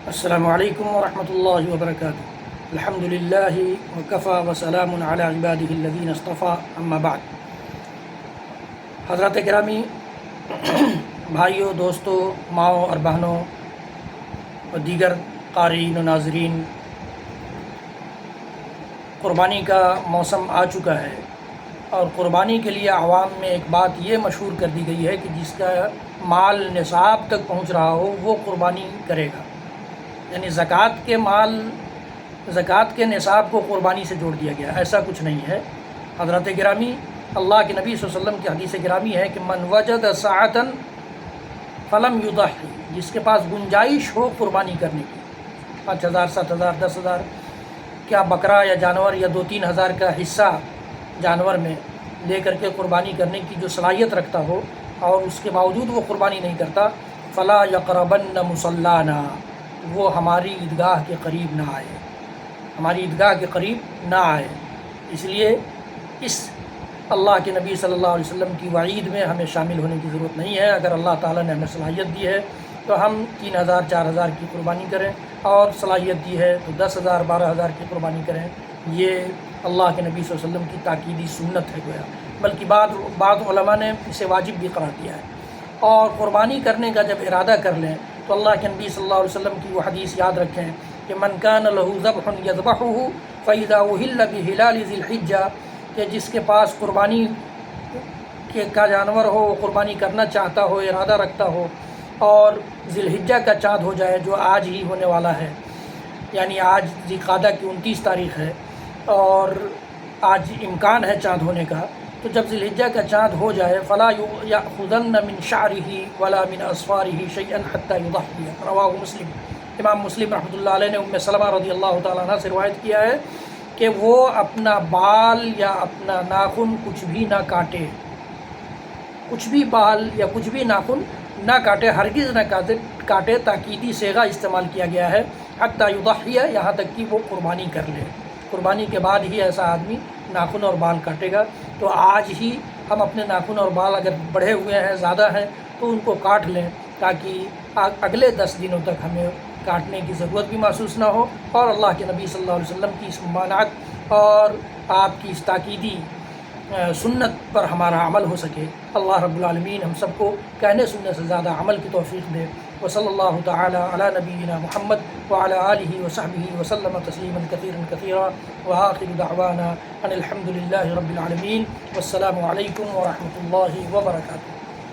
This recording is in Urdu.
السلام علیکم ورحمۃ اللہ وبرکاتہ۔ الحمد للہ وکفیٰ وسلام علی عبادہ الذین اصطفیٰ، اما بعد۔ حضرات گرامی، بھائیوں، دوستوں، ماؤں اور بہنوں اور دیگر قارئین و ناظرین، قربانی کا موسم آ چکا ہے اور قربانی کے لیے عوام میں ایک بات یہ مشہور کر دی گئی ہے کہ جس کا مال نصاب تک پہنچ رہا ہو وہ قربانی کرے گا، یعنی زکوٰۃ کے نصاب کو قربانی سے جوڑ دیا گیا۔ ایسا کچھ نہیں ہے حضرات گرامی۔ اللہ کے نبی صلی اللہ علیہ وسلم کی حدیث گرامی ہے کہ من وجد سعۃ فلم یضحی، جس کے پاس گنجائش ہو قربانی کرنے کی، 5,000 7,000 10,000 کیا بکرا یا جانور یا 2-3 ہزار کا حصہ جانور میں لے کر کے قربانی کرنے کی جو صلاحیت رکھتا ہو اور اس کے باوجود وہ قربانی نہیں کرتا، فلا یقربن مصلانا، وہ ہماری عیدگاہ کے قریب نہ آئے، ہماری عیدگاہ کے قریب نہ آئے۔ اس لیے اس اللہ کے نبی صلی اللہ علیہ وسلم کی وعید میں ہمیں شامل ہونے کی ضرورت نہیں ہے۔ اگر اللہ تعالیٰ نے ہمیں صلاحیت دی ہے تو ہم 3,000 4,000 کی قربانی کریں، اور صلاحیت دی ہے تو 10,000 12,000 کی قربانی کریں۔ یہ اللہ کے نبی صلی اللہ علیہ وسلم کی تاکیدی سنت ہے گویا، بلکہ بعض علماء نے اسے واجب بھی قرار دیا ہے۔ اور قربانی کرنے کا جب ارادہ کر لیں تو اللہ کے نبی صلی اللہ علیہ وسلم کی وہ حدیث یاد رکھیں کہ من کان لہ ذبح یذبحہ فاذا احل بہلال ذی الحجہ، کہ جس کے پاس قربانی کا جانور ہو، وہ قربانی کرنا چاہتا ہو، ارادہ رکھتا ہو، اور ذی الحجہ کا چاند ہو جائے جو آج ہی ہونے والا ہے، یعنی آج ذی القعدہ کی 29 تاریخ ہے اور آج امکان ہے چاند ہونے کا، تو جب ذی الحجہ کا چاند ہو جائے فلا یأخذن من شعرہ ولا من اظفارہ شیئا حتی یضحی، رواہ مسلم۔ امام مسلم رحمۃ اللہ علیہ نے ام سلمہ رضی اللہ تعالیٰ عنہ سے روایت کیا ہے کہ وہ اپنا بال یا اپنا ناخن کچھ بھی نہ کاٹے، کچھ بھی بال یا کچھ بھی ناخن نہ کاٹے، ہرگز نہ کاٹے۔ تاکیدی صیغہ استعمال کیا گیا ہے، حتی یضحی، یہاں تک کہ وہ قربانی کر لے۔ قربانی کے بعد ہی ایسا آدمی ناخن اور بال کاٹے گا۔ تو آج ہی ہم اپنے ناخن اور بال اگر بڑھے ہوئے ہیں، زیادہ ہیں، تو ان کو کاٹ لیں تاکہ اگلے 10 دنوں تک ہمیں کاٹنے کی ضرورت بھی محسوس نہ ہو، اور اللہ کے نبی صلی اللہ علیہ وسلم کی اس ممانعت اور آپ کی اس تاکیدی سنت پر ہمارا عمل ہو سکے۔ اللہ رب العالمین ہم سب کو کہنے سننے سے زیادہ عمل کی توفیق دے۔ وصلی اللہ تعالی علی نبینا محمد وعلی آلہ وصحبہ وسلم تسلیما کثیرا کثیرا، وآخر دعوانا ان الحمد للہ رب العالمین، والسلام علیکم ورحمۃ اللہ وبرکاتہ۔